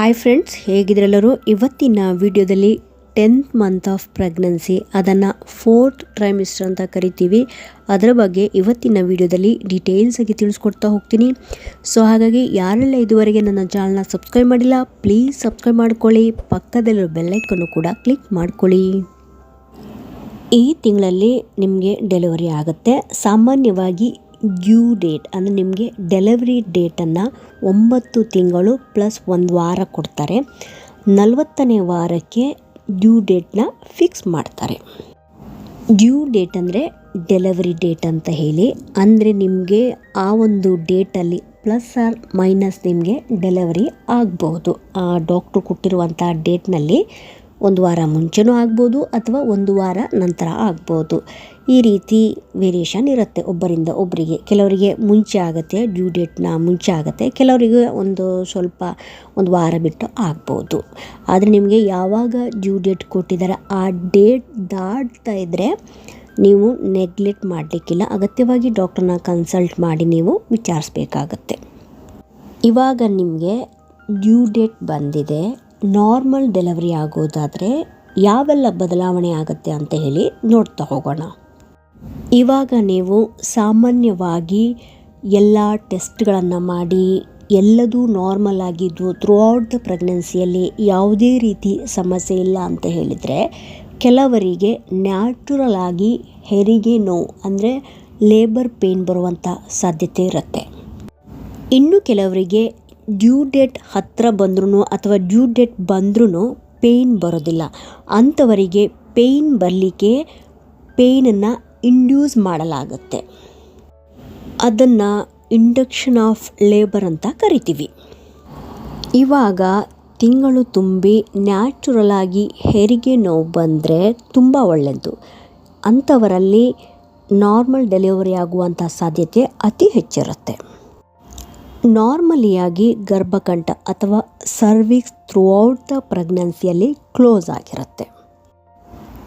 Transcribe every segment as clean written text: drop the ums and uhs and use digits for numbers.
Hi friends, ಹೇಗಿದ್ರೆಲ್ಲರೂ. ಇವತ್ತಿನ ವಿಡಿಯೋದಲ್ಲಿ 10th month of pregnancy, ಅದನ್ನು 4th ಟ್ರೈಮಿಸ್ಟರ್ ಅಂತ ಕರಿತೀವಿ. ಅದರ ಬಗ್ಗೆ ಇವತ್ತಿನ ವಿಡಿಯೋದಲ್ಲಿ ಡೀಟೇಲ್ಸ್ ಆಗಿ ತಿಳಿಸ್ಕೊಡ್ತಾ ಹೋಗ್ತೀನಿ. ಸೊ ಹಾಗಾಗಿ ಯಾರೆಲ್ಲ ಇದುವರೆಗೆ ನನ್ನ ಚಾನಲ್ನ ಸಬ್ಸ್ಕ್ರೈಬ್ ಮಾಡಿಲ್ಲ, ಪ್ಲೀಸ್ ಸಬ್ಸ್ಕ್ರೈಬ್ ಮಾಡ್ಕೊಳ್ಳಿ. ಪಕ್ಕದಲ್ಲಿರೋ ಬೆಲ್ಲೈಕನ್ನು ಕೂಡ ಕ್ಲಿಕ್ ಮಾಡ್ಕೊಳ್ಳಿ. ಈ ತಿಂಗಳಲ್ಲಿ ನಿಮಗೆ ಡೆಲಿವರಿ ಆಗುತ್ತೆ. ಸಾಮಾನ್ಯವಾಗಿ ಡ್ಯೂ ಡೇಟ್ ಅಂದರೆ ನಿಮಗೆ ಡೆಲಿವರಿ ಡೇಟನ್ನು 9 ತಿಂಗಳು ಪ್ಲಸ್ 1 ವಾರ ಕೊಡ್ತಾರೆ. 40ನೇ ವಾರಕ್ಕೆ ಡ್ಯೂ ಡೇಟ್ನ ಫಿಕ್ಸ್ ಮಾಡ್ತಾರೆ. ಡ್ಯೂ ಡೇಟ್ ಅಂದರೆ ಡೆಲಿವರಿ ಡೇಟ್ ಅಂತ ಹೇಳಿ. ಅಂದರೆ ನಿಮಗೆ ಆ ಒಂದು ಡೇಟಲ್ಲಿ ಪ್ಲಸ್ ಆರ್ ಮೈನಸ್ ನಿಮಗೆ ಡೆಲಿವರಿ ಆಗ್ಬೋದು. ಆ ಡಾಕ್ಟ್ರು ಕೊಟ್ಟಿರುವಂಥ ಡೇಟ್ನಲ್ಲಿ 1 ವಾರ ಮುಂಚೆನೂ ಆಗ್ಬೋದು ಅಥವಾ 1 ವಾರ ನಂತರ ಆಗ್ಬೋದು. ಈ ರೀತಿ ವೇರಿಯೇಷನ್ ಇರುತ್ತೆ ಒಬ್ಬರಿಂದ ಒಬ್ಬರಿಗೆ. ಕೆಲವರಿಗೆ ಮುಂಚೆ ಆಗುತ್ತೆ, ಡ್ಯೂ ಡೇಟ್ನ ಮುಂಚೆ ಆಗುತ್ತೆ, ಕೆಲವರಿಗೆ ಸ್ವಲ್ಪ 1 ವಾರ ಬಿಟ್ಟು ಆಗ್ಬೋದು. ಆದರೆ ನಿಮಗೆ ಯಾವಾಗ ಡ್ಯೂ ಡೇಟ್ ಕೊಟ್ಟಿದ್ದಾರೆ ಆ ಡೇಟ್ ದಾಟ್ತಾ ಇದ್ದರೆ ನೀವು ನೆಗ್ಲೆಕ್ಟ್ ಮಾಡಲಿಕ್ಕಿಲ್ಲ. ಅಗತ್ಯವಾಗಿ ಡಾಕ್ಟ್ರನ್ನ ಕನ್ಸಲ್ಟ್ ಮಾಡಿ ನೀವು ವಿಚಾರಿಸ್ಬೇಕಾಗತ್ತೆ. ಇವಾಗ ನಿಮಗೆ ಡ್ಯೂ ಡೇಟ್ ಬಂದಿದೆ, ನಾರ್ಮಲ್ ಡೆಲಿವರಿ ಆಗೋದಾದರೆ ಯಾವೆಲ್ಲ ಬದಲಾವಣೆ ಆಗುತ್ತೆ ಅಂತ ಹೇಳಿ ನೋಡ್ತಾ ಹೋಗೋಣ. ಇವಾಗ ನೀವು ಸಾಮಾನ್ಯವಾಗಿ ಎಲ್ಲ ಟೆಸ್ಟ್ಗಳನ್ನು ಮಾಡಿ ಎಲ್ಲದೂ ನಾರ್ಮಲ್ ಆಗಿದ್ದು ಥ್ರೂಔಟ್ ದ ಪ್ರೆಗ್ನೆನ್ಸಿಯಲ್ಲಿ ಯಾವುದೇ ರೀತಿ ಸಮಸ್ಯೆ ಇಲ್ಲ ಅಂತ ಹೇಳಿದರೆ, ಕೆಲವರಿಗೆ ನ್ಯಾಚುರಲ್ ಆಗಿ ಹೆರಿಗೆ ನೋವು ಅಂದರೆ ಲೇಬರ್ ಪೇನ್ ಬರುವಂಥ ಸಾಧ್ಯತೆ ಇರುತ್ತೆ. ಇನ್ನು ಕೆಲವರಿಗೆ ಡ್ಯೂ ಡೇಟ್ ಹತ್ತಿರ ಬಂದ್ರೂ ಅಥವಾ ಡ್ಯೂ ಡೇಟ್ ಬಂದ್ರೂ ಪೇಯ್ನ್ ಬರೋದಿಲ್ಲ. ಅಂಥವರಿಗೆ ಪೇಯ್ನ್ ಬರಲಿಕ್ಕೆ ಪೇಯ್ನನ್ನು ಇಂಡ್ಯೂಸ್ ಮಾಡಲಾಗುತ್ತೆ. ಅದನ್ನು ಇಂಡಕ್ಷನ್ ಆಫ್ ಲೇಬರ್ ಅಂತ ಕರಿತೀವಿ. ಇವಾಗ ತಿಂಗಳು ತುಂಬಿ ನ್ಯಾಚುರಲ್ ಆಗಿ ಹೆರಿಗೆ ನೋವು ಬಂದರೆ ತುಂಬ ಒಳ್ಳೆಯದು. ಅಂಥವರಲ್ಲಿ ನಾರ್ಮಲ್ ಡೆಲಿವರಿ ಆಗುವಂಥ ಸಾಧ್ಯತೆ ಅತಿ ಹೆಚ್ಚಿರುತ್ತೆ. ನಾರ್ಮಲಿಯಾಗಿ ಗರ್ಭಕಂಠ ಅಥವಾ ಸರ್ವಿಕ್ಸ್ ಥ್ರೂಔಟ್ ದ ಪ್ರೆಗ್ನೆನ್ಸಿಯಲ್ಲಿ ಕ್ಲೋಸ್ ಆಗಿರುತ್ತೆ.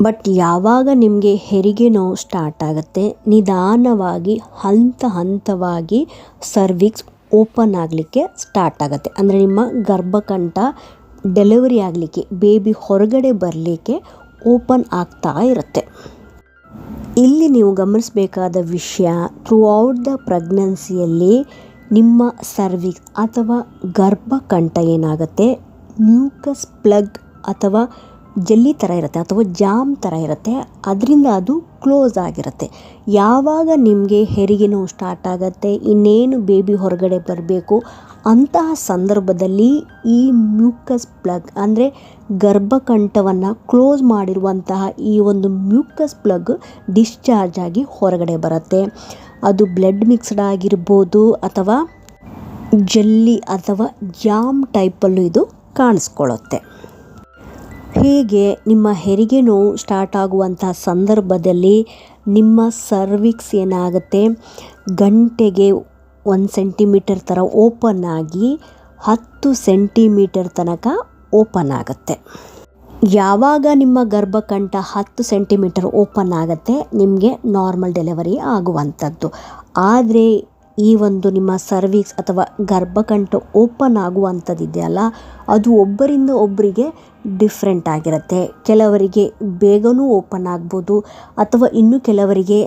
ಬಟ್ ಯಾವಾಗ ನಿಮಗೆ ಹೆರಿಗೆ ನೋವು ಸ್ಟಾರ್ಟ್ ಆಗುತ್ತೆ, ನಿಧಾನವಾಗಿ ಹಂತವಾಗಿ ಸರ್ವಿಕ್ಸ್ ಓಪನ್ ಆಗಲಿಕ್ಕೆ ಸ್ಟಾರ್ಟ್ ಆಗುತ್ತೆ. ಅಂದರೆ ನಿಮ್ಮ ಗರ್ಭಕಂಠ ಡೆಲಿವರಿ ಆಗಲಿಕ್ಕೆ, ಬೇಬಿ ಹೊರಗಡೆ ಬರಲಿಕ್ಕೆ ಓಪನ್ ಆಗ್ತಾ ಇರುತ್ತೆ. ಇಲ್ಲಿ ನೀವು ಗಮನಿಸಬೇಕಾದ ವಿಷಯ, ಥ್ರೂಔಟ್ ದ ಪ್ರೆಗ್ನೆನ್ಸಿಯಲ್ಲಿ ನಿಮ್ಮ ಸರ್ವಿಕ್ಸ್ ಅಥವಾ ಗರ್ಭಕಂಠ ಏನಾಗುತ್ತೆ, ಮ್ಯೂಕಸ್ ಪ್ಲಗ್ ಅಥವಾ ಜಲ್ಲಿ ಥರ ಇರುತ್ತೆ ಅಥವಾ ಜಾಮ್ ಥರ ಇರುತ್ತೆ, ಅದರಿಂದ ಅದು ಕ್ಲೋಸ್ ಆಗಿರುತ್ತೆ. ಯಾವಾಗ ನಿಮಗೆ ಹೆರಿಗೆ ನೋವು ಸ್ಟಾರ್ಟ್ ಆಗುತ್ತೆ, ಇನ್ನೇನು ಬೇಬಿ ಹೊರಗಡೆ ಬರಬೇಕು ಅಂತಹ ಸಂದರ್ಭದಲ್ಲಿ ಈ ಮ್ಯೂಕಸ್ ಪ್ಲಗ್ ಅಂದರೆ ಗರ್ಭಕಂಠವನ್ನು ಕ್ಲೋಸ್ ಮಾಡಿರುವಂತಹ ಈ ಒಂದು ಮ್ಯೂಕಸ್ ಪ್ಲಗ್ ಡಿಸ್ಚಾರ್ಜ್ ಆಗಿ ಹೊರಗಡೆ ಬರುತ್ತೆ. ಅದು ಬ್ಲಡ್ ಮಿಕ್ಸ್ಡ್ ಆಗಿರ್ಬೋದು ಅಥವಾ ಜಲ್ಲಿ ಅಥವಾ ಜಾಮ್ ಟೈಪಲ್ಲೂ ಇದು ಕಾಣಿಸ್ಕೊಳ್ಳುತ್ತೆ. ಹೀಗೆ ನಿಮ್ಮ ಹೆರಿಗೆ ನೋವು ಸ್ಟಾರ್ಟ್ ಆಗುವಂಥ ಸಂದರ್ಭದಲ್ಲಿ ನಿಮ್ಮ ಸರ್ವಿಕ್ಸ್ ಏನಾಗುತ್ತೆ, ಗಂಟೆಗೆ 1 ಸೆಂಟಿಮೀಟರ್ ಥರ ಓಪನ್ ಆಗಿ 10 ಸೆಂಟಿಮೀಟರ್ ತನಕ ಓಪನ್ ಆಗುತ್ತೆ. ಯಾವಾಗ ನಿಮ್ಮ ಗರ್ಭಕಂಠ 10 ಸೆಂಟಿಮೀಟರ್ ಓಪನ್ ಆಗುತ್ತೆ, ನಿಮಗೆ ನಾರ್ಮಲ್ ಡೆಲಿವರಿ ಆಗುವಂಥದ್ದು. ಆದರೆ ಈ ಒಂದು ನಿಮ್ಮ ಸರ್ವಿಕ್ಸ್ ಅಥವಾ ಗರ್ಭಕಂಠ ಓಪನ್ ಆಗುವಂಥದ್ದಿದೆಯಲ್ಲ, ಅದು ಒಬ್ಬರಿಂದ ಒಬ್ಬರಿಗೆ ಡಿಫ್ರೆಂಟ್ ಆಗಿರುತ್ತೆ. ಕೆಲವರಿಗೆ ಬೇಗನೂ ಓಪನ್ ಆಗ್ಬೋದು ಅಥವಾ ಇನ್ನು ಕೆಲವರಿಗೆ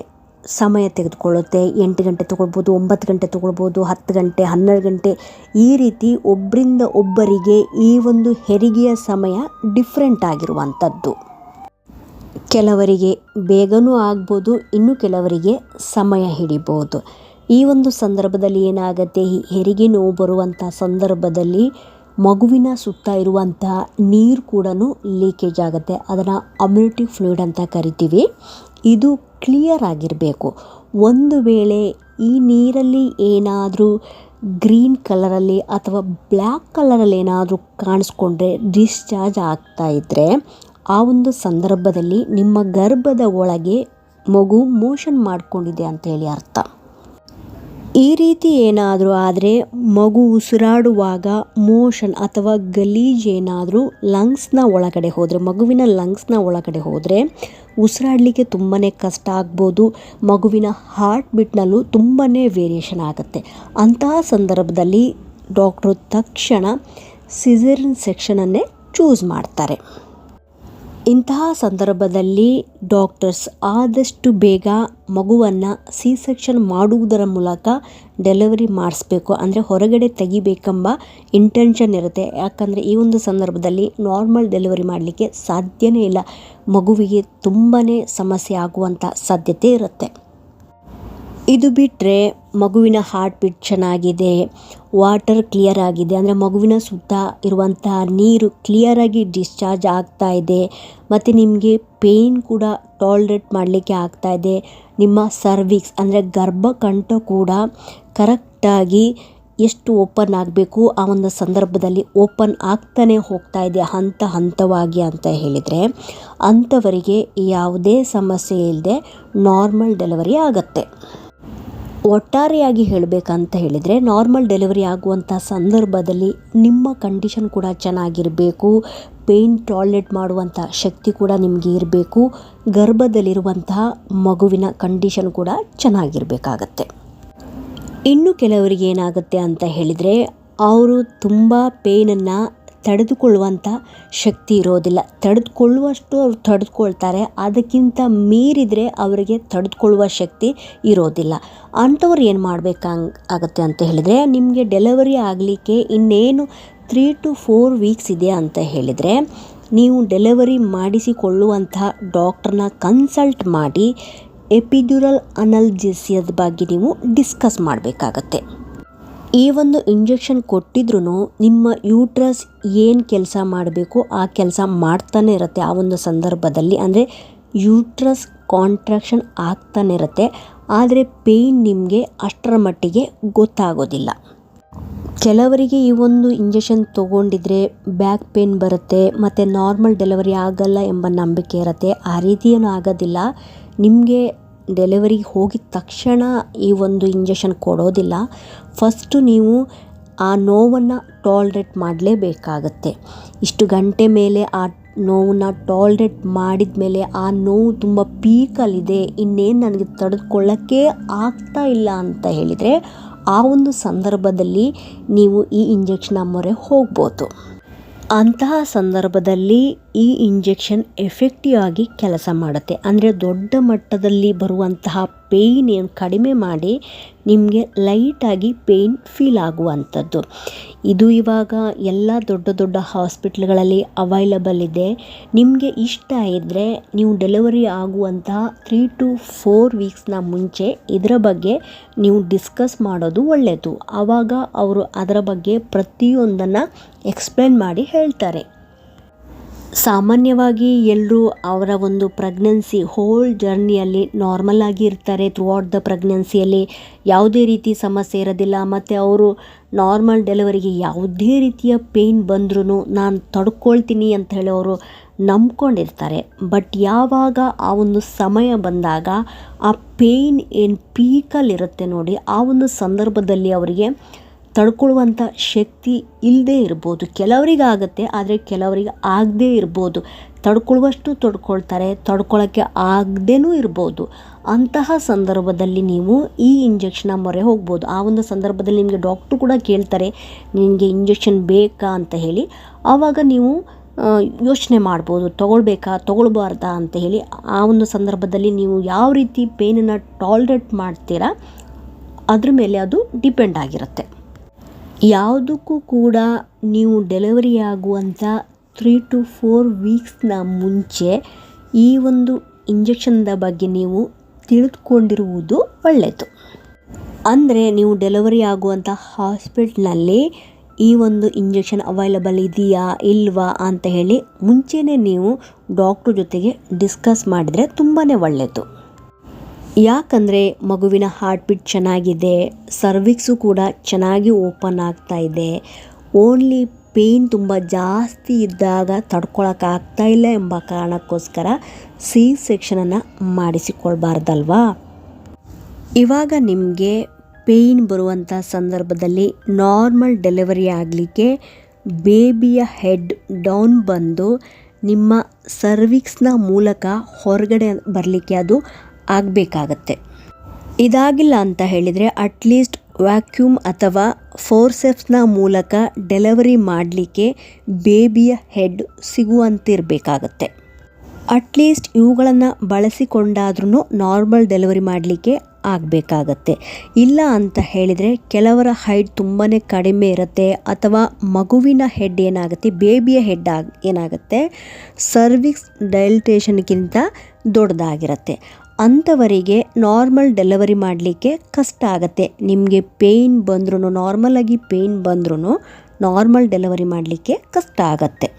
ಸಮಯ ತೆಗೆದುಕೊಳ್ಳುತ್ತೆ. 8 ಗಂಟೆ ತೊಗೊಳ್ಬೋದು, 9 ಗಂಟೆ ತೊಗೊಳ್ಬೋದು, 10 ಗಂಟೆ, 12 ಗಂಟೆ, ಈ ರೀತಿ ಒಬ್ಬರಿಂದ ಒಬ್ಬರಿಗೆ ಈ ಒಂದು ಹೆರಿಗೆಯ ಸಮಯ ಡಿಫ್ರೆಂಟ್ ಆಗಿರುವಂಥದ್ದು. ಕೆಲವರಿಗೆ ಬೇಗನೂ ಆಗ್ಬೋದು, ಇನ್ನು ಕೆಲವರಿಗೆ ಸಮಯ ಹಿಡಿಬೋದು. ಈ ಒಂದು ಸಂದರ್ಭದಲ್ಲಿ ಏನಾಗುತ್ತೆ, ಈ ಹೆರಿಗೆ ನೋವು ಬರುವಂಥ ಸಂದರ್ಭದಲ್ಲಿ ಮಗುವಿನ ಸುತ್ತ ಇರುವಂತಹ ನೀರು ಕೂಡ ಲೀಕೇಜ್ ಆಗುತ್ತೆ. ಅದನ್ನು ಅಮ್ಯುನಿಟಿ ಫ್ಲೂಯಿಡ್ ಅಂತ ಕರಿತೀವಿ. ಇದು ಕ್ಲಿಯರ್ ಆಗಿರಬೇಕು. ಒಂದು ವೇಳೆ ಈ ನೀರಲ್ಲಿ ಏನಾದರೂ ಗ್ರೀನ್ ಕಲರಲ್ಲಿ ಅಥವಾ ಬ್ಲ್ಯಾಕ್ ಕಲರಲ್ಲಿ ಏನಾದರೂ ಕಾಣಿಸ್ಕೊಂಡ್ರೆ, ಡಿಸ್ಚಾರ್ಜ್ ಆಗ್ತಾ ಇದ್ದರೆ, ಆ ಒಂದು ಸಂದರ್ಭದಲ್ಲಿ ನಿಮ್ಮ ಗರ್ಭದ ಒಳಗೆ ಮಗು ಮೋಷನ್ ಮಾಡಿಕೊಂಡಿದೆ ಅಂತೇಳಿ ಅರ್ಥ. ಈ ರೀತಿ ಏನಾದರೂ ಆದರೆ ಮಗು ಉಸಿರಾಡುವಾಗ ಮೋಷನ್ ಅಥವಾ ಗಲೀಜ್ ಏನಾದರೂ ಲಂಗ್ಸ್ನ ಒಳಗಡೆ ಹೋದರೆ, ಮಗುವಿನ ಲಂಗ್ಸ್ನ ಒಳಗಡೆ ಹೋದರೆ ಉಸಿರಾಡಲಿಕ್ಕೆ ತುಂಬಾ ಕಷ್ಟ ಆಗ್ಬೋದು. ಮಗುವಿನ ಹಾರ್ಟ್ ಬೀಟ್ನಲ್ಲೂ ತುಂಬಾ ವೇರಿಯೇಷನ್ ಆಗುತ್ತೆ. ಅಂತಹ ಸಂದರ್ಭದಲ್ಲಿ ಡಾಕ್ಟ್ರು ತಕ್ಷಣ ಸಿಸೇರಿಯನ್ ಸೆಕ್ಷನನ್ನೇ ಚೂಸ್ ಮಾಡ್ತಾರೆ. ಇಂತಹ ಸಂದರ್ಭದಲ್ಲಿ ಡಾಕ್ಟರ್ಸ್ ಆದಷ್ಟು ಬೇಗ ಮಗುವನ್ನು ಸಿ ಸೆಕ್ಷನ್ ಮಾಡುವುದರ ಮೂಲಕ ಡೆಲಿವರಿ ಮಾಡಿಸ್ಬೇಕು, ಅಂದರೆ ಹೊರಗಡೆ ತೆಗಿಬೇಕೆಂಬ ಇಂಟೆನ್ಷನ್ ಇರುತ್ತೆ. ಯಾಕಂದರೆ ಈ ಒಂದು ಸಂದರ್ಭದಲ್ಲಿ ನಾರ್ಮಲ್ ಡೆಲಿವರಿ ಮಾಡಲಿಕ್ಕೆ ಸಾಧ್ಯನೇ ಇಲ್ಲ, ಮಗುವಿಗೆ ತುಂಬಾ ಸಮಸ್ಯೆ ಆಗುವಂಥ ಸಾಧ್ಯತೆ ಇರುತ್ತೆ. ಇದು ಬಿಟ್ಟರೆ ಮಗುವಿನ ಹಾರ್ಟ್ ಬೀಟ್ ಚೆನ್ನಾಗಿದೆ, ವಾಟರ್ ಕ್ಲಿಯರ್ ಆಗಿದೆ, ಅಂದರೆ ಮಗುವಿನ ಸುತ್ತ ಇರುವಂತಹ ನೀರು ಕ್ಲಿಯರಾಗಿ ಡಿಸ್ಚಾರ್ಜ್ ಆಗ್ತಾ ಇದೆ, ಮತ್ತು ನಿಮಗೆ ಪೇಯ್ನ್ ಕೂಡ ಟಾಲ್ರೇಟ್ ಮಾಡಲಿಕ್ಕೆ ಆಗ್ತಾ ಇದೆ. ನಿಮ್ಮ ಸರ್ವಿಕ್ಸ್ ಅಂದರೆ ಗರ್ಭಕಂಠ ಕೂಡ ಕರೆಕ್ಟಾಗಿ ಎಷ್ಟು ಓಪನ್ ಆಗಬೇಕು ಆ ಒಂದು ಸಂದರ್ಭದಲ್ಲಿ ಓಪನ್ ಆಗ್ತಾನೆ ಹೋಗ್ತಾ ಇದೆ ಹಂತವಾಗಿ ಅಂತ ಹೇಳಿದರೆ, ಅಂಥವರಿಗೆ ಯಾವುದೇ ಸಮಸ್ಯೆ ಇಲ್ಲದೆ ನಾರ್ಮಲ್ ಡೆಲಿವರಿ ಆಗುತ್ತೆ. ಒಟ್ಟಾರೆಯಾಗಿ ಹೇಳಬೇಕಂತ ಹೇಳಿದರೆ ನಾರ್ಮಲ್ ಡೆಲಿವರಿ ಆಗುವಂಥ ಸಂದರ್ಭದಲ್ಲಿ ನಿಮ್ಮ ಕಂಡೀಷನ್ ಕೂಡ ಚೆನ್ನಾಗಿರಬೇಕು, ಪೇಯ್ನ್ ಟಾಲ್ರೇಟ್ ಮಾಡುವಂಥ ಶಕ್ತಿ ಕೂಡ ನಿಮಗೆ ಇರಬೇಕು, ಗರ್ಭದಲ್ಲಿರುವಂತಹ ಮಗುವಿನ ಕಂಡೀಷನ್ ಕೂಡ ಚೆನ್ನಾಗಿರಬೇಕಾಗತ್ತೆ. ಇನ್ನು ಕೆಲವರಿಗೆ ಏನಾಗುತ್ತೆ ಅಂತ ಹೇಳಿದರೆ ಅವರು ತುಂಬ ಪೇಯ್ನನ್ನು ತಡೆದುಕೊಳ್ಳುವಂಥ ಶಕ್ತಿ ಇರೋದಿಲ್ಲ. ತಡೆದುಕೊಳ್ಳುವಷ್ಟು ಅವರು ತಡೆದುಕೊಳ್ತಾರೆ, ಅದಕ್ಕಿಂತ ಮೀರಿದರೆ ಅವರಿಗೆ ತಡೆದುಕೊಳ್ಳುವ ಶಕ್ತಿ ಇರೋದಿಲ್ಲ. ಅಂಥವ್ರು ಏನು ಮಾಡಬೇಕಾಗುತ್ತೆ ಅಂತ ಹೇಳಿದರೆ, ನಿಮಗೆ ಡೆಲಿವರಿ ಆಗಲಿಕ್ಕೆ ಇನ್ನೇನು 3 to 4 ವೀಕ್ಸ್ ಇದೆ ಅಂತ ಹೇಳಿದರೆ, ನೀವು ಡೆಲಿವರಿ ಮಾಡಿಸಿಕೊಳ್ಳುವಂತಹ ಡಾಕ್ಟ್ರನ್ನ ಕನ್ಸಲ್ಟ್ ಮಾಡಿ ಎಪಿಡ್ಯೂರಲ್ ಅನಲ್ಜೆಸಿಯಾದ ಬಗ್ಗೆ ನೀವು ಡಿಸ್ಕಸ್ ಮಾಡಬೇಕಾಗತ್ತೆ. ಈ ಒಂದು ಇಂಜೆಕ್ಷನ್ ಕೊಟ್ಟಿದ್ರೂ ನಿಮ್ಮ ಯೂಟ್ರಸ್ ಏನು ಕೆಲಸ ಮಾಡಬೇಕು ಆ ಕೆಲಸ ಮಾಡ್ತಾನೆ ಇರುತ್ತೆ. ಆ ಒಂದು ಸಂದರ್ಭದಲ್ಲಿ ಅಂದರೆ ಯೂಟ್ರಸ್ ಕಾಂಟ್ರಾಕ್ಷನ್ ಆಗ್ತಾನೆ ಇರುತ್ತೆ, ಆದರೆ ಪೇಯ್ನ್ ನಿಮಗೆ ಅಷ್ಟರ ಮಟ್ಟಿಗೆ ಗೊತ್ತಾಗೋದಿಲ್ಲ. ಕೆಲವರಿಗೆ ಈ ಒಂದು ಇಂಜೆಕ್ಷನ್ ತೊಗೊಂಡಿದ್ರೆ ಬ್ಯಾಕ್ ಪೇನ್ ಬರುತ್ತೆ ಮತ್ತು ನಾರ್ಮಲ್ ಡೆಲಿವರಿ ಆಗಲ್ಲ ಎಂಬ ನಂಬಿಕೆ ಇರುತ್ತೆ. ಆ ರೀತಿಯೇನೂ ಆಗೋದಿಲ್ಲ. ನಿಮಗೆ ಡೆಲಿವರಿಗೆ ಹೋಗಿದ ತಕ್ಷಣ ಈ ಒಂದು ಇಂಜೆಕ್ಷನ್ ಕೊಡೋದಿಲ್ಲ. ಫಸ್ಟು ನೀವು ಆ ನೋವನ್ನು ಟಾಲ್ರೇಟ್ ಮಾಡಲೇಬೇಕಾಗತ್ತೆ. ಇಷ್ಟು ಗಂಟೆ ಮೇಲೆ ಆ ನೋವನ್ನು ಟಾಲ್ರೇಟ್ ಮಾಡಿದ ಮೇಲೆ ಆ ನೋವು ತುಂಬ ಪೀಕಲ್ಲಿದೆ, ಇನ್ನೇನು ನನಗೆ ತಡೆದುಕೊಳ್ಳೋಕ್ಕೆ ಆಗ್ತಾ ಇಲ್ಲ ಅಂತ ಹೇಳಿದರೆ, ಆ ಒಂದು ಸಂದರ್ಭದಲ್ಲಿ ನೀವು ಈ ಇಂಜೆಕ್ಷನ್ನ ಮೊರೆ ಹೋಗ್ಬೋದು. ಅಂತಹ ಸಂದರ್ಭದಲ್ಲಿ ಈ ಇಂಜೆಕ್ಷನ್ ಎಫೆಕ್ಟಿವ್ ಆಗಿ ಕೆಲಸ ಮಾಡುತ್ತೆ. ಅಂದರೆ ದೊಡ್ಡ ಮಟ್ಟದಲ್ಲಿ ಬರುವಂತಹ ಪೇಯ್ನ್ ಏನು ಕಡಿಮೆ ಮಾಡಿ ನಿಮಗೆ ಲೈಟಾಗಿ ಪೇಯ್ನ್ ಫೀಲ್ ಆಗುವಂಥದ್ದು. ಇದು ಇವಾಗ ಎಲ್ಲ ದೊಡ್ಡ ದೊಡ್ಡ ಹಾಸ್ಪಿಟ್ಲ್ಗಳಲ್ಲಿ ಅವೈಲಬಲ್ ಇದೆ. ನಿಮಗೆ ಇಷ್ಟ ಇದ್ದರೆ ನೀವು ಡೆಲಿವರಿ ಆಗುವಂತಹ 3 to 4 ವೀಕ್ಸ್ನ ಮುಂಚೆ ಇದರ ಬಗ್ಗೆ ನೀವು ಡಿಸ್ಕಸ್ ಮಾಡೋದು ಒಳ್ಳೆಯದು. ಆವಾಗ ಅವರು ಅದರ ಬಗ್ಗೆ ಪ್ರತಿಯೊಂದನ್ನು ಎಕ್ಸ್ಪ್ಲೇನ್ ಮಾಡಿ ಹೇಳ್ತಾರೆ. ಸಾಮಾನ್ಯವಾಗಿ ಎಲ್ಲರೂ ಅವರ ಒಂದು ಪ್ರೆಗ್ನೆನ್ಸಿ ಹೋಲ್ ಜರ್ನಿಯಲ್ಲಿ ನಾರ್ಮಲ್ ಆಗಿ ಇರ್ತಾರೆ. ಥ್ರೂ ಔಟ್ ದ ಪ್ರೆಗ್ನೆನ್ಸಿಯಲ್ಲಿ ಯಾವುದೇ ರೀತಿ ಸಮಸ್ಯೆ ಇರೋದಿಲ್ಲ, ಮತ್ತು ಅವರು ನಾರ್ಮಲ್ ಡೆಲಿವರಿಗೆ ಯಾವುದೇ ರೀತಿಯ ಪೇಯ್ನ್ ಬಂದ್ರೂ ನಾನು ತಡ್ಕೊಳ್ತೀನಿ ಅಂತ ಹೇಳಿ ಅವರು ನಂಬ್ಕೊಂಡಿರ್ತಾರೆ. ಬಟ್ ಯಾವಾಗ ಆ ಒಂದು ಸಮಯ ಬಂದಾಗ ಆ ಪೇಯ್ನ್ ಏನು ಪೀಕಲ್ಲಿರುತ್ತೆ ನೋಡಿ, ಆ ಒಂದು ಸಂದರ್ಭದಲ್ಲಿ ಅವರಿಗೆ ತಡ್ಕೊಳ್ಳುವಂಥ ಶಕ್ತಿ ಇಲ್ಲದೇ ಇರ್ಬೋದು. ಕೆಲವರಿಗೆ ಆಗುತ್ತೆ, ಆದರೆ ಕೆಲವರಿಗೆ ಆಗದೇ ಇರ್ಬೋದು. ತಡ್ಕೊಳ್ಳುವಷ್ಟು ತಡ್ಕೊಳ್ತಾರೆ, ತಡ್ಕೊಳ್ಳೋಕ್ಕೆ ಆಗದೇನೂ ಇರ್ಬೋದು. ಅಂತಹ ಸಂದರ್ಭದಲ್ಲಿ ನೀವು ಈ ಇಂಜೆಕ್ಷನ್ನ ಮೊರೆ ಹೋಗ್ಬೋದು. ಆ ಒಂದು ಸಂದರ್ಭದಲ್ಲಿ ನಿಮಗೆ ಡಾಕ್ಟ್ರು ಕೂಡ ಕೇಳ್ತಾರೆ ನಿನಗೆ ಇಂಜೆಕ್ಷನ್ ಬೇಕಾ ಅಂತ ಹೇಳಿ. ಆವಾಗ ನೀವು ಯೋಚನೆ ಮಾಡ್ಬೋದು ತೊಗೊಳ್ಬಾರ್ದಾ ಅಂತ ಹೇಳಿ. ಆ ಒಂದು ಸಂದರ್ಭದಲ್ಲಿ ನೀವು ಯಾವ ರೀತಿ ಪೇನನ್ನು ಟಾಲ್ರೇಟ್ ಮಾಡ್ತೀರಾ ಅದ್ರ ಮೇಲೆ ಅದು ಡಿಪೆಂಡ್ ಆಗಿರುತ್ತೆ. ಯಾವುದಕ್ಕೂ ಕೂಡ ನೀವು ಡೆಲಿವರಿ ಆಗುವಂಥ 3 to 4 ವೀಕ್ಸ್ನ ಮುಂಚೆ ಈ ಒಂದು ಇಂಜೆಕ್ಷನ್ದ ಬಗ್ಗೆ ನೀವು ತಿಳಿದುಕೊಂಡಿರುವುದು ಒಳ್ಳೆಯದು. ಅಂದರೆ ನೀವು ಡೆಲಿವರಿ ಆಗುವಂಥ ಹಾಸ್ಪಿಟ್ಲ್ನಲ್ಲಿ ಈ ಒಂದು ಇಂಜೆಕ್ಷನ್ ಅವೈಲಬಲ್ ಇದೆಯಾ ಇಲ್ವಾ ಅಂತ ಹೇಳಿ ಮುಂಚೆನೇ ನೀವು ಡಾಕ್ಟ್ರ್ ಜೊತೆಗೆ ಡಿಸ್ಕಸ್ ಮಾಡಿದರೆ ತುಂಬಾ ಒಳ್ಳೆಯದು. ಯಾಕಂದರೆ ಮಗುವಿನ ಹಾರ್ಟ್ ಬೀಟ್ ಚೆನ್ನಾಗಿದೆ, ಸರ್ವಿಕ್ಸು ಕೂಡ ಚೆನ್ನಾಗಿ ಓಪನ್ ಆಗ್ತಾ ಇದೆ. ಓನ್ಲಿ ಪೇಯ್ನ್ ತುಂಬ ಜಾಸ್ತಿ ಇದ್ದಾಗ ತಡ್ಕೊಳಕ್ಕಾಗ್ತಾ ಇಲ್ಲ ಎಂಬ ಕಾರಣಕ್ಕೋಸ್ಕರ ಸಿ ಸೆಕ್ಷನನ್ನು ಮಾಡಿಸಿಕೊಳ್ಬಾರ್ದಲ್ವಾ. ಇವಾಗ ನಿಮಗೆ ಪೇಯ್ನ್ ಬರುವಂಥ ಸಂದರ್ಭದಲ್ಲಿ ನಾರ್ಮಲ್ ಡೆಲಿವರಿ ಆಗಲಿಕ್ಕೆ ಬೇಬಿಯ ಹೆಡ್ ಡೌನ್ ಬಂದು ನಿಮ್ಮ ಸರ್ವಿಕ್ಸ್ನ ಮೂಲಕ ಹೊರಗಡೆ ಬರಲಿಕ್ಕೆ ಅದು ಆಗಬೇಕಾಗತ್ತೆ. ಇದಾಗಿಲ್ಲ ಅಂತ ಹೇಳಿದರೆ ಅಟ್ಲೀಸ್ಟ್ ವ್ಯಾಕ್ಯೂಮ್ ಅಥವಾ ಫೋರ್ಸೆಪ್ಸ್ನ ಮೂಲಕ ಡೆಲಿವರಿ ಮಾಡಲಿಕ್ಕೆ ಬೇಬಿಯ ಹೆಡ್ ಸಿಗುವಂತಿರಬೇಕಾಗತ್ತೆ. ಅಟ್ಲೀಸ್ಟ್ ಇವುಗಳನ್ನು ಬಳಸಿಕೊಂಡಾದ್ರೂ ನಾರ್ಮಲ್ ಡೆಲಿವರಿ ಮಾಡಲಿಕ್ಕೆ ಆಗಬೇಕಾಗತ್ತೆ. ಇಲ್ಲ ಅಂತ ಹೇಳಿದರೆ ಕೆಲವರ ಹೈಟ್ ತುಂಬಾ ಕಡಿಮೆ ಇರುತ್ತೆ ಅಥವಾ ಮಗುವಿನ ಹೆಡ್ ಏನಾಗುತ್ತೆ, ಬೇಬಿಯ ಹೆಡ್ ಏನಾಗುತ್ತೆ ಸರ್ವಿಕ್ಸ್ ಡೈಲ್ಟೇಷನ್ಗಿಂತ ದೊಡ್ಡದಾಗಿರುತ್ತೆ. ಅಂಥವರಿಗೆ ನಾರ್ಮಲ್ ಡೆಲಿವರಿ ಮಾಡಲಿಕ್ಕೆ ಕಷ್ಟ ಆಗುತ್ತೆ. ನಿಮಗೆ ಪೇಯ್ನ್ ಬಂದ್ರೂ, ನಾರ್ಮಲಾಗಿ ಪೇಯ್ನ್ ಬಂದ್ರೂ ನಾರ್ಮಲ್ ಡೆಲಿವರಿ ಮಾಡಲಿಕ್ಕೆ ಕಷ್ಟ ಆಗತ್ತೆ.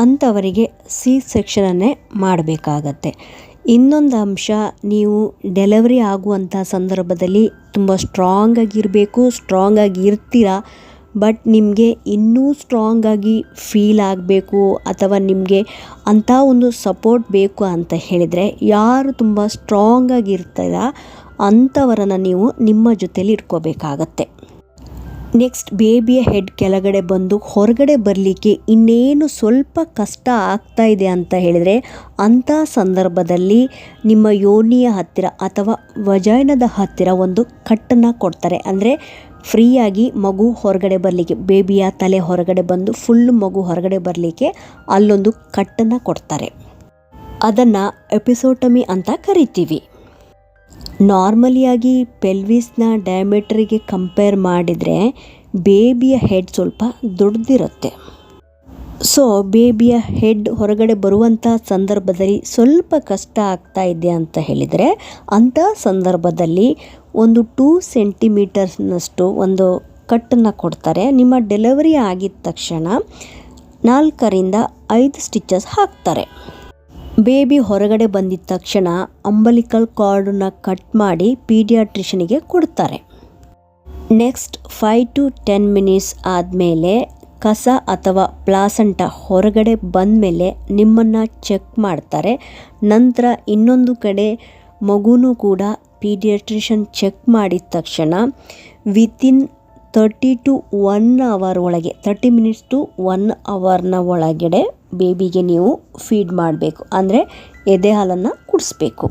ಅಂಥವರಿಗೆ ಸಿ ಸೆಕ್ಷನನ್ನೇ ಮಾಡಬೇಕಾಗತ್ತೆ. ಇನ್ನೊಂದು ಅಂಶ, ನೀವು ಡೆಲಿವರಿ ಆಗುವಂಥ ಸಂದರ್ಭದಲ್ಲಿ ತುಂಬ ಸ್ಟ್ರಾಂಗಾಗಿರಬೇಕು, ಸ್ಟ್ರಾಂಗಾಗಿ ಇರ್ತೀರ. ಬಟ್ ನಿಮಗೆ ಇನ್ನೂ ಸ್ಟ್ರಾಂಗಾಗಿ ಫೀಲ್ ಆಗಬೇಕು ಅಥವಾ ನಿಮಗೆ ಅಂಥ ಒಂದು ಸಪೋರ್ಟ್ ಬೇಕು ಅಂತ ಹೇಳಿದರೆ ಯಾರು ತುಂಬ ಸ್ಟ್ರಾಂಗಾಗಿರ್ತೀರ ಅಂಥವರನ್ನು ನೀವು ನಿಮ್ಮ ಜೊತೆಲಿ ಇಟ್ಕೋಬೇಕಾಗತ್ತೆ. ನೆಕ್ಸ್ಟ್, ಬೇಬಿಯ ಹೆಡ್ ಕೆಳಗಡೆ ಬಂದು ಹೊರಗಡೆ ಬರಲಿಕ್ಕೆ ಇನ್ನೇನು ಸ್ವಲ್ಪ ಕಷ್ಟ ಆಗ್ತಾ ಇದೆ ಅಂತ ಹೇಳಿದರೆ ಅಂಥ ಸಂದರ್ಭದಲ್ಲಿ ನಿಮ್ಮ ಯೋನಿಯ ಹತ್ತಿರ ಅಥವಾ ವಜೈನದ ಹತ್ತಿರ ಒಂದು ಕಟ್ಟನ್ನು ಕೊಡ್ತಾರೆ. ಅಂದರೆ ಫ್ರೀಯಾಗಿ ಮಗು ಹೊರಗಡೆ ಬರಲಿಕ್ಕೆ, ಬೇಬಿಯ ತಲೆ ಹೊರಗಡೆ ಬಂದು ಫುಲ್ ಮಗು ಹೊರಗಡೆ ಬರಲಿಕ್ಕೆ ಅಲ್ಲೊಂದು ಕಟ್ಟನ್ನು ಕೊಡ್ತಾರೆ. ಅದನ್ನು ಎಪಿಸೋಟಮಿ ಅಂತ ಕರಿತೀವಿ. ನಾರ್ಮಲಿಯಾಗಿ ಪೆಲ್ವಿಸ್ನ ಡಯಾಮೀಟ್ರಿಗೆ ಕಂಪೇರ್ ಮಾಡಿದರೆ ಬೇಬಿಯ ಹೆಡ್ ಸ್ವಲ್ಪ ದೊಡ್ಡದಿರುತ್ತೆ. ಸೊ ಬೇಬಿಯ ಹೆಡ್ ಹೊರಗಡೆ ಬರುವಂಥ ಸಂದರ್ಭದಲ್ಲಿ ಸ್ವಲ್ಪ ಕಷ್ಟ ಆಗ್ತಾ ಇದೆ ಅಂತ ಹೇಳಿದರೆ ಅಂಥ ಸಂದರ್ಭದಲ್ಲಿ ಒಂದು 2 ಸೆಂಟಿಮೀಟರ್ಸ್ನಷ್ಟು ಒಂದು ಕಟ್ಟನ್ನು ಕೊಡ್ತಾರೆ. ನಿಮ್ಮ ಡೆಲಿವರಿ ಆಗಿದ ತಕ್ಷಣ 4ರಿಂದ 5 ಸ್ಟಿಚಸ್ ಹಾಕ್ತಾರೆ. ಬೇಬಿ ಹೊರಗಡೆ ಬಂದಿದ್ದ ತಕ್ಷಣ ಅಂಬಲಿಕಲ್ ಕಾರ್ಡನ್ನು ಕಟ್ ಮಾಡಿ ಪೀಡಿಯಾಟ್ರಿಷನಿಗೆ ಕೊಡ್ತಾರೆ. ನೆಕ್ಸ್ಟ್ 5 to 10 ಮಿನಿಟ್ಸ್ ಆದಮೇಲೆ ಕಸ ಅಥವಾ ಪ್ಲಾಸಂಟ ಹೊರಗಡೆ ಬಂದಮೇಲೆ ನಿಮ್ಮನ್ನು ಚೆಕ್ ಮಾಡ್ತಾರೆ. ನಂತರ ಇನ್ನೊಂದು ಕಡೆ ಮಗುನೂ ಕೂಡ ಪೀಡಿಯಾಟ್ರಿಷನ್ ಚೆಕ್ ಮಾಡಿದ ತಕ್ಷಣ ವಿತಿನ್ 30 to 1 hour ಒಳಗೆ, 30 ಮಿನಿಟ್ಸ್ ಟು 1 hourನ ಒಳಗಡೆ ಬೇಬಿಗೆ ನೀವು ಫೀಡ್ ಮಾಡಬೇಕು, ಅಂದರೆ ಎದೆ ಹಾಲನ್ನು ಕುಡಿಸ್ಬೇಕು.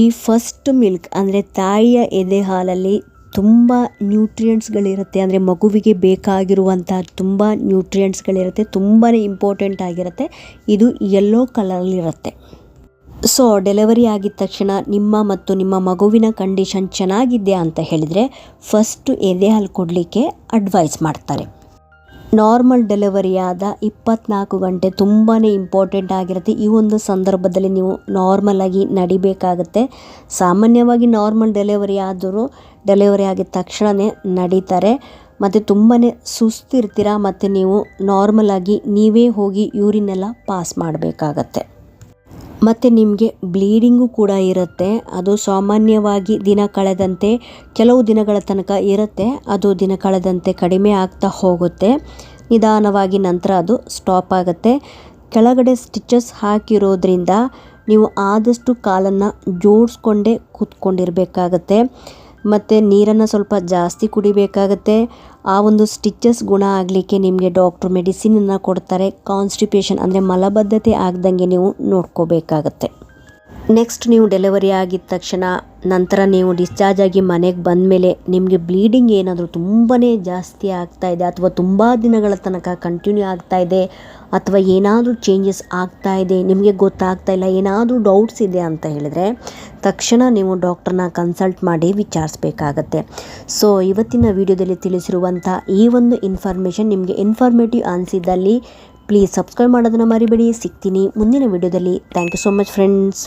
ಈ ಫಸ್ಟ್ ಮಿಲ್ಕ್ ಅಂದರೆ ತಾಯಿಯ ಎದೆ ಹಾಲಲ್ಲಿ ತುಂಬ ನ್ಯೂಟ್ರಿಯೆಂಟ್ಸ್ಗಳಿರುತ್ತೆ. ಅಂದರೆ ಮಗುವಿಗೆ ಬೇಕಾಗಿರುವಂಥ ತುಂಬ ನ್ಯೂಟ್ರಿಯೆಂಟ್ಸ್ಗಳಿರುತ್ತೆ, ತುಂಬಾ ಇಂಪಾರ್ಟೆಂಟ್ ಆಗಿರುತ್ತೆ. ಇದು ಯೆಲ್ಲೋ ಕಲರಲ್ಲಿರುತ್ತೆ. ಸೊ ಡೆಲಿವರಿ ಆಗಿದ ತಕ್ಷಣ ನಿಮ್ಮ ಮತ್ತು ನಿಮ್ಮ ಮಗುವಿನ ಕಂಡೀಷನ್ ಚೆನ್ನಾಗಿದೆಯಾ ಅಂತ ಹೇಳಿದರೆ ಫಸ್ಟು ಎದೆ ಹಾಲು ಕೊಡಲಿಕ್ಕೆ ಅಡ್ವೈಸ್ ಮಾಡ್ತಾರೆ. ನಾರ್ಮಲ್ ಡೆಲಿವರಿಯಾದ 24 ಗಂಟೆ ತುಂಬಾ ಇಂಪಾರ್ಟೆಂಟ್ ಆಗಿರುತ್ತೆ. ಈ ಒಂದು ಸಂದರ್ಭದಲ್ಲಿ ನೀವು ನಾರ್ಮಲಾಗಿ ನಡಿಬೇಕಾಗತ್ತೆ. ಸಾಮಾನ್ಯವಾಗಿ ನಾರ್ಮಲ್ ಡೆಲಿವರಿ ಆದರೂ ಡೆಲಿವರಿ ಆಗಿದ ತಕ್ಷಣವೇ ನಡೀತಾರೆ. ಮತ್ತು ತುಂಬಾ ಸುಸ್ತಿರ್ತೀರ ಮತ್ತು ನೀವು ನಾರ್ಮಲಾಗಿ ನೀವೇ ಹೋಗಿ ಯೂರಿನೆಲ್ಲ ಪಾಸ್ ಮಾಡಬೇಕಾಗತ್ತೆ. ಮತ್ತು ನಿಮಗೆ ಬ್ಲೀಡಿಂಗು ಕೂಡ ಇರುತ್ತೆ. ಅದು ಸಾಮಾನ್ಯವಾಗಿ ದಿನ ಕಳೆದಂತೆ ಕೆಲವು ದಿನಗಳ ತನಕ ಇರುತ್ತೆ. ಅದು ದಿನ ಕಳೆದಂತೆ ಕಡಿಮೆ ಆಗ್ತಾ ಹೋಗುತ್ತೆ. ನಿಧಾನವಾಗಿ ನಂತರ ಅದು ಸ್ಟಾಪ್ ಆಗುತ್ತೆ. ಕೆಳಗಡೆ ಸ್ಟಿಚಸ್ ಹಾಕಿರೋದ್ರಿಂದ ನೀವು ಆದಷ್ಟು ಕಾಲನ್ನು ಜೋಡಿಸ್ಕೊಂಡೇ ಕೂತ್ಕೊಂಡಿರಬೇಕಾಗತ್ತೆ. ಮತ್ತು ನೀರನ್ನು ಸ್ವಲ್ಪ ಜಾಸ್ತಿ ಕುಡಿಬೇಕಾಗತ್ತೆ. ಆ ಒಂದು ಸ್ಟಿಚಸ್ ಗುಣ ಆಗಲಿಕ್ಕೆ ನಿಮಗೆ ಡಾಕ್ಟ್ರು ಮೆಡಿಸಿನನ್ನು ಕೊಡ್ತಾರೆ. ಕಾನ್ಸ್ಟಿಪೇಷನ್ ಅಂದರೆ ಮಲಬದ್ಧತೆ ಆಗ್ದಂಗೆ ನೀವು ನೋಡ್ಕೋಬೇಕಾಗತ್ತೆ. ನೆಕ್ಸ್ಟ್ ನೀವು ಡೆಲಿವರಿ ಆಗಿದ ತಕ್ಷಣ ನಂತರ ನೀವು ಡಿಸ್ಚಾರ್ಜ್ ಆಗಿ ಮನೆಗೆ ಬಂದಮೇಲೆ ನಿಮಗೆ ಬ್ಲೀಡಿಂಗ್ ಏನಾದರೂ ತುಂಬಾ ಜಾಸ್ತಿ ಆಗ್ತಾ ಇದೆ ಅಥವಾ ತುಂಬ ದಿನಗಳ ತನಕ ಕಂಟಿನ್ಯೂ ಆಗ್ತಾ ಇದೆ ಅಥವಾ ಏನಾದರೂ ಚೇಂಜಸ್ ಆಗ್ತಾ ಇದೆ, ನಿಮಗೆ ಗೊತ್ತಾಗ್ತಾ ಇಲ್ಲ, ಏನಾದರೂ ಡೌಟ್ಸ್ ಇದೆ ಅಂತ ಹೇಳಿದರೆ ತಕ್ಷಣ ನೀವು ಡಾಕ್ಟ್ರನ್ನ ಕನ್ಸಲ್ಟ್ ಮಾಡಿ ವಿಚಾರಿಸಬೇಕಾಗತ್ತೆ. ಸೊ ಇವತ್ತಿನ ವಿಡಿಯೋದಲ್ಲಿ ತಿಳಿಸಿರುವಂಥ ಈ ಒಂದು ಇನ್ಫಾರ್ಮೇಷನ್ ನಿಮಗೆ ಇನ್ಫಾರ್ಮೇಟಿವ್ ಅನಿಸಿದಲ್ಲಿ ಪ್ಲೀಸ್ ಸಬ್ಸ್ಕ್ರೈಬ್ ಮಾಡೋದನ್ನು ಮರಿಬೇಡಿ. ಸಿಗ್ತೀನಿ ಮುಂದಿನ ವಿಡಿಯೋದಲ್ಲಿ. Thank you so much friends.